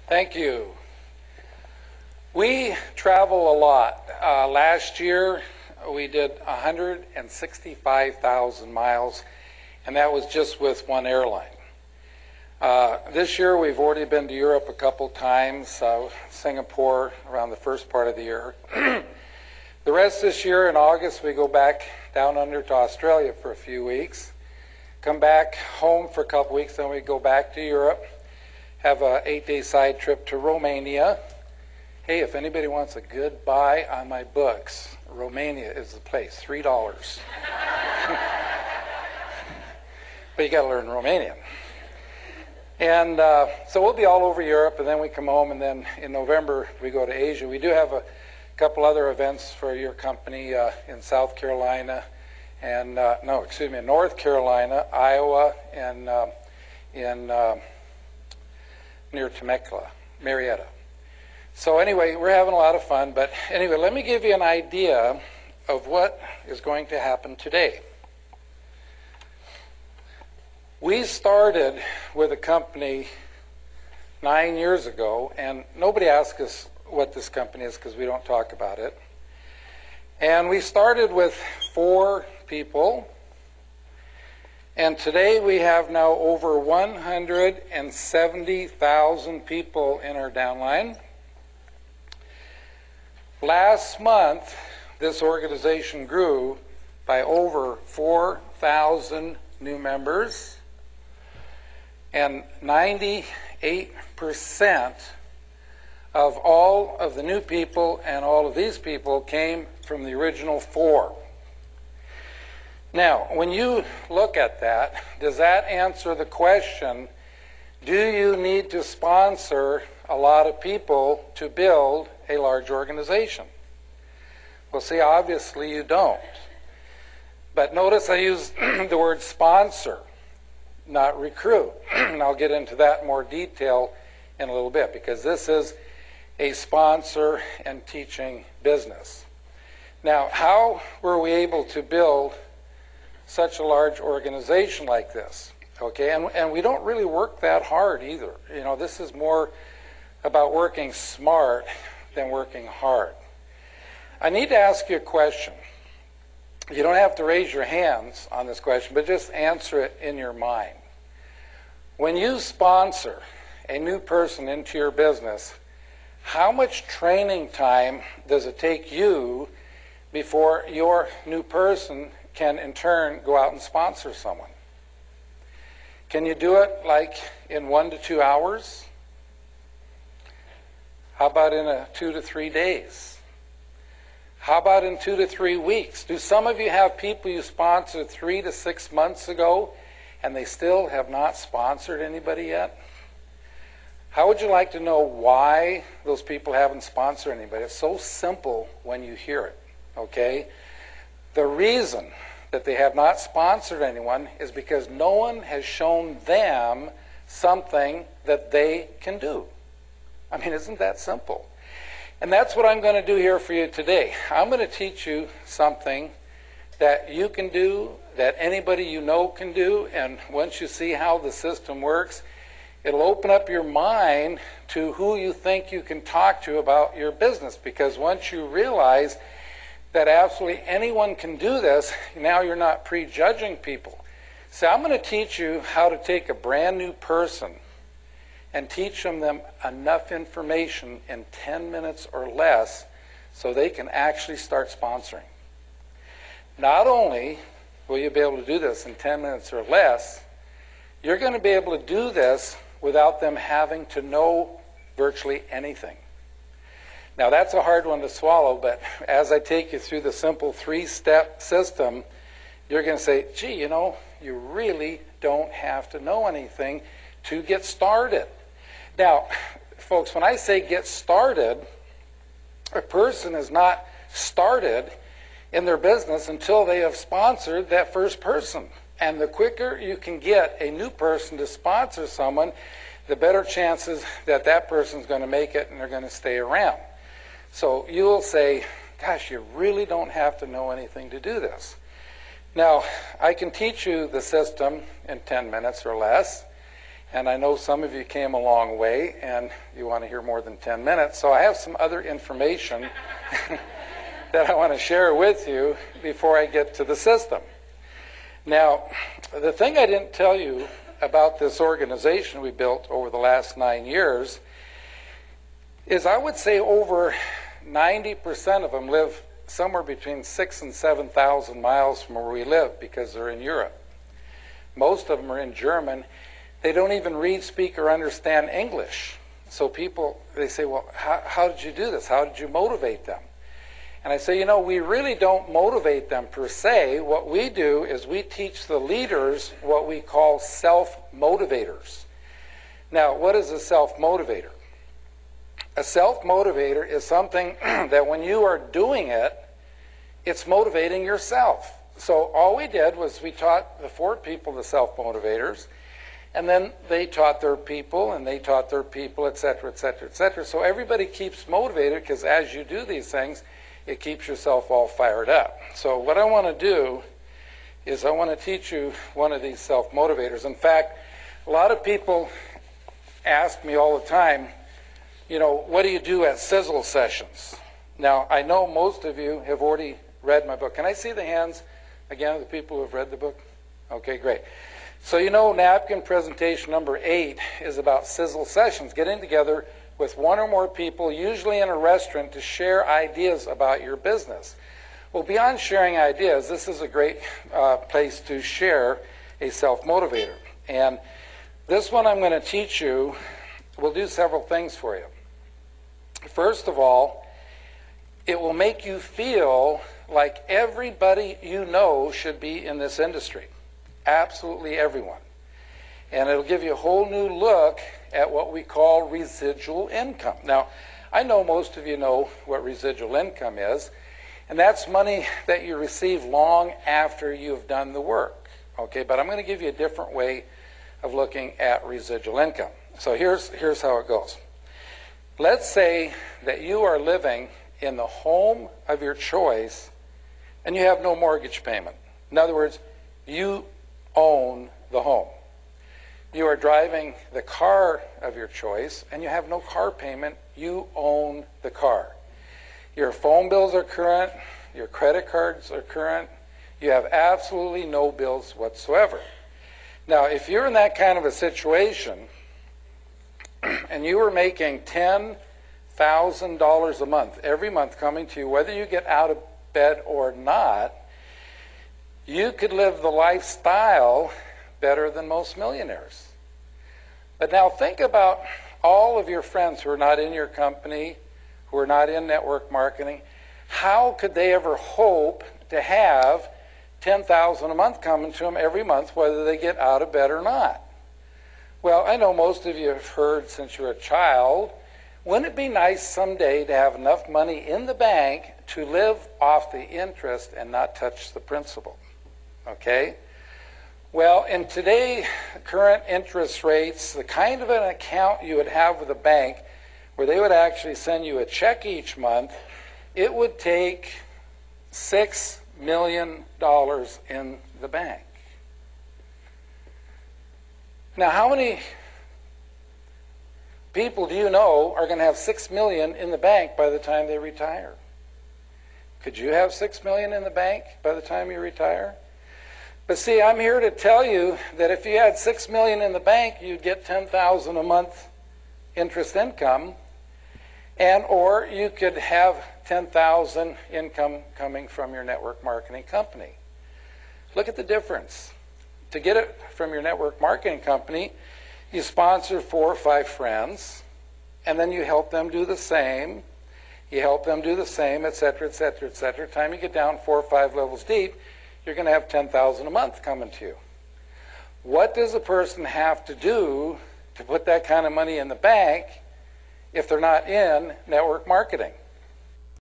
Thank you. We travel a lot. Last year we did 165,000 miles, and that was just with one airline. This year we've already been to Europe a couple times, Singapore around the first part of the year. The rest this year in August we go back down under to Australia for a few weeks, come back home for a couple weeks, then we go back to Europe, have an 8-day side trip to Romania. Hey, if anybody wants a good buy on my books, Romania is the place, $3. But you got to learn Romanian. And so we'll be all over Europe, and then we come home, and then in November we go to Asia. We do have a couple other events for your company in South Carolina, and in North Carolina, Iowa, and near Temecula, Marietta. So anyway, we're having a lot of fun, but anyway, let me give you an idea of what is going to happen today. We started with a company 9 years ago, and nobody asked us what this company is because we don't talk about it. And we started with 4 people, and today we have now over 170,000 people in our downline. Last month, this organization grew by over 4,000 new members, and 98% of all of the new people and all of these people came from the original 4. Now, when you look at that, does that answer the question, do you need to sponsor a lot of people to build a large organization? Well, see, obviously you don't. But notice I use the word sponsor, not recruit. And I'll get into that in more detail in a little bit, because this is a sponsor and teaching business. Now, how were we able to build such a large organization like this? Okay, and we don't really work that hard either. You know, this is more about working smart than working hard. I need to ask you a question. You don't have to raise your hands on this question, but just answer it in your mind. When you sponsor a new person into your business, how much training time does it take you before your new person can in turn go out and sponsor someone? Can you do it like in 1 to 2 hours? How about in 2 to 3 days? How about in 2 to 3 weeks? Do some of you have people you sponsored 3 to 6 months ago and they still have not sponsored anybody yet? How would you like to know why those people haven't sponsored anybody? It's so simple when you hear it, okay? The reason that they have not sponsored anyone is because no one has shown them something that they can do. I mean, isn't that simple? And that's what I'm going to do here for you today. I'm going to teach you something that you can do, that anybody you know can do, and once you see how the system works, it'll open up your mind to who you think you can talk to about your business, because once you realize that absolutely anyone can do this, now you're not prejudging people. So I'm going to teach you how to take a brand new person and teach them enough information in 10 minutes or less so they can actually start sponsoring. Not only will you be able to do this in 10 minutes or less, you're going to be able to do this without them having to know virtually anything. Now, that's a hard one to swallow, but as I take you through the simple 3-step system, you're going to say, gee, you know, you really don't have to know anything to get started. Now, folks, when I say get started, a person is not started in their business until they have sponsored that first person. And the quicker you can get a new person to sponsor someone, the better chances that that person's going to make it and they're going to stay around. So you'll say, gosh, you really don't have to know anything to do this. Now, I can teach you the system in 10 minutes or less, And I know some of you came a long way and you want to hear more than 10 minutes. So I have some other information that I want to share with you before I get to the system. Now, the thing I didn't tell you about this organization we built over the last 9 years is I would say over 90% of them live somewhere between 6,000 and 7,000 miles from where we live because they're in Europe. Most of them are in German. They don't even read, speak, or understand English. So people, they say, well, how did you do this? How did you motivate them? And I say, we really don't motivate them per se. What we do is we teach the leaders what we call self-motivators. Now, what is a self-motivator? A self-motivator is something that when you are doing it, it's motivating yourself. So all we did was we taught the 4 people the self-motivators, and then they taught their people, and they taught their people, et cetera, et cetera, et cetera. So everybody keeps motivated because as you do these things, it keeps yourself all fired up. So what I want to do is I want to teach you one of these self-motivators. In fact, a lot of people ask me all the time, what do you do at sizzle sessions? Now, I know most of you have already read my book. Can I see the hands again of the people who have read the book? Okay, great. So napkin presentation number 8 is about sizzle sessions, getting together with 1 or more people, usually in a restaurant, to share ideas about your business. Well, beyond sharing ideas, this is a great place to share a self-motivator. And this one I'm going to teach you will do several things for you. First of all, it will make you feel like everybody you know should be in this industry. Absolutely everyone. And it'll give you a whole new look at what we call residual income. Now, I know most of you know what residual income is, and that's money that you receive long after you've done the work. Okay, but I'm going to give you a different way of looking at residual income. So here's how it goes. Let's say that you are living in the home of your choice and you have no mortgage payment. In other words, you own the home. You are driving the car of your choice and you have no car payment. You own the car. Your phone bills are current. Your credit cards are current. You have absolutely no bills whatsoever. Now, if you're in that kind of a situation and you were making $10,000 a month, every month coming to you, whether you get out of bed or not, you could live the lifestyle better than most millionaires. But now think about all of your friends who are not in your company, who are not in network marketing. How could they ever hope to have $10,000 a month coming to them every month, whether they get out of bed or not? Well, I know most of you have heard since you're a child, wouldn't it be nice someday to have enough money in the bank to live off the interest and not touch the principal? Okay? Well, in today's current interest rates, the kind of an account you would have with a bank where they would actually send you a check each month, it would take $6 million in the bank. Now, how many people do you know are going to have $6 million in the bank by the time they retire? Could you have $6 million in the bank by the time you retire? But see, I'm here to tell you that if you had $6 million in the bank, you'd get $10,000 a month interest income, and or you could have $10,000 income coming from your network marketing company. Look at the difference. To get it from your network marketing company, you sponsor 4 or 5 friends, and then you help them do the same. You help them do the same, et cetera, et cetera, et cetera. Time you get down 4 or 5 levels deep, you're going to have $10,000 a month coming to you. What does a person have to do to put that kind of money in the bank if they're not in network marketing?